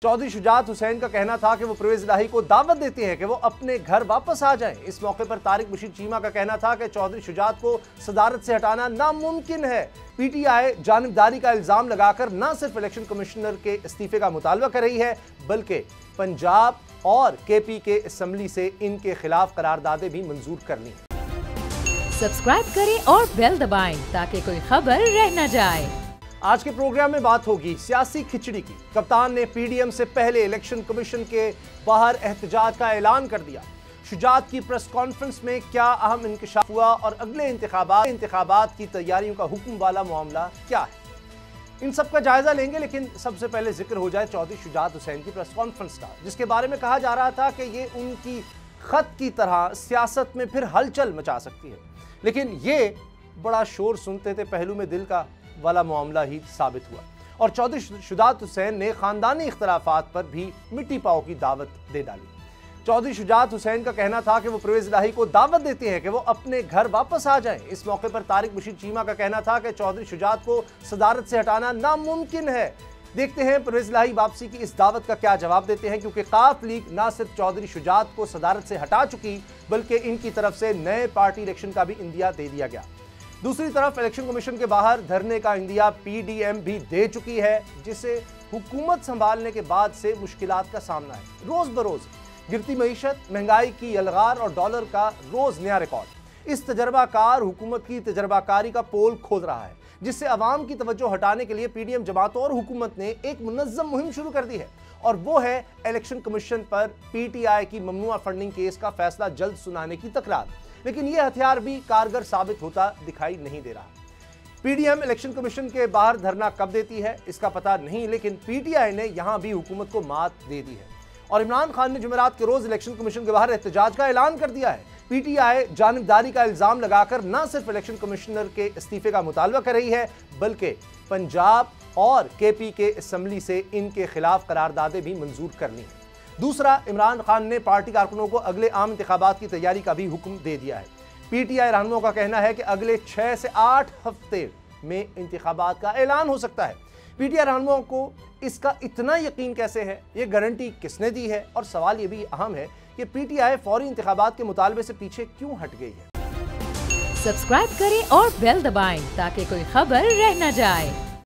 चौधरी शुजात हुसैन का कहना था कि वो परवेज इलाही को दावत देते हैं कि वो अपने घर वापस आ जाएं। इस मौके पर तारिक बशीर चीमा का कहना था कि चौधरी शुजात को सदारत से हटाना नामुमकिन है। पीटीआई जानिबदारी का इल्जाम लगाकर न सिर्फ इलेक्शन कमिश्नर के इस्तीफे का मुतालबा कर रही है, बल्कि पंजाब और केपी के असम्बली से इनके खिलाफ करारदादें भी मंजूर कर ली। सब्सक्राइब करें और बेल दबाएं ताकि कोई खबर रह न जाए। आज के प्रोग्राम में बात होगी सियासी खिचड़ी की। कप्तान ने पीडीएम से पहले इलेक्शन कमीशन के बाहर एहतजाज का ऐलान कर दिया। शुजात की प्रेस कॉन्फ्रेंस में क्या अहम इंकशाफ हुआ और अगले इंतखाबात की तैयारियों का हुक्म वाला मामला क्या है, इन सब का जायजा लेंगे। लेकिन सबसे पहले जिक्र हो जाए चौधरी शुजात हुसैन की प्रेस कॉन्फ्रेंस का, जिसके बारे में कहा जा रहा था कि ये उनकी खत की तरह सियासत में फिर हलचल मचा सकती है। लेकिन ये बड़ा शोर सुनते थे पहलू में दिल का वाला मामला ही साबित हुआ और चौधरी शुजात हुसैन ने खानदानी इख्तलाफात पर भी मिट्टी पाव की दावत दे डाली। चौधरी शुजात हुसैन का कहना था कि वो परवेज इलाही को दावत देते हैं कि वो अपने घर वापस आ जाएं। इस मौके पर तारिक बशीर चीमा का कहना था कि चौधरी शुजात को सदारत से हटाना नामुमकिन है। देखते हैं परवेज इलाही वापसी की इस दावत का क्या जवाब देते हैं, क्योंकि काफ लीग न सिर्फ चौधरी शुजात को सदारत से हटा चुकी बल्कि इनकी तरफ से नए पार्टी इलेक्शन का भी इंदिया दे दिया गया। दूसरी तरफ इलेक्शन कमीशन के बाहर धरने का इंदिया पीडीएम भी दे चुकी है, जिसे हुकूमत संभालने के बाद से मुश्किलात का सामना है। रोज बरोज गिरती मईशत, महंगाई की यलगार और डॉलर का रोज नया रिकॉर्ड इस तजर्बाकार हुकूमत की तजर्बाकारी का पोल खोद रहा है, जिससे अवाम की तवज्जो हटाने के लिए पीडीएम जमातों और हुकूमत ने एक मुनज़्ज़म मुहिम शुरू कर दी है, और वो है इलेक्शन कमीशन पर पीटीआई की ममनुआ फंडिंग केस का फैसला जल्द सुनाने की तकरार। लेकिन यह हथियार भी कारगर साबित होता दिखाई नहीं दे रहा। पीडीएम इलेक्शन कमीशन के बाहर धरना कब देती है इसका पता नहीं, लेकिन पीटीआई ने यहां भी हुकूमत को मात दे दी है और इमरान खान ने जुमेरात के रोज इलेक्शन कमीशन के बाहर एहतजाज का ऐलान कर दिया है। पीटीआई जानिबदारी का इल्जाम लगाकर न सिर्फ इलेक्शन कमिश्नर के इस्तीफे का मुतालबा कर रही है, बल्कि पंजाब और केपी के असम्बली से इनके खिलाफ करारदादें भी मंजूर कर ली हैं। दूसरा, इमरान खान ने पार्टी कारकुनों को अगले आम इंतखाबात की तैयारी का भी हुक्म दे दिया है। पीटीआई रहनुमाओं का कहना है कि अगले 6 से 8 हफ्ते में इंतखाबात का ऐलान हो सकता है। पीटीआई रहनुमाओं को इसका इतना यकीन कैसे है, ये गारंटी किसने दी है, और सवाल ये भी अहम है कि पीटीआई फौरी इंतखाबात के मुतालबे से पीछे क्यों हट गई है। सब्सक्राइब करें और बेल दबाएं ताकि कोई खबर रह न जाए।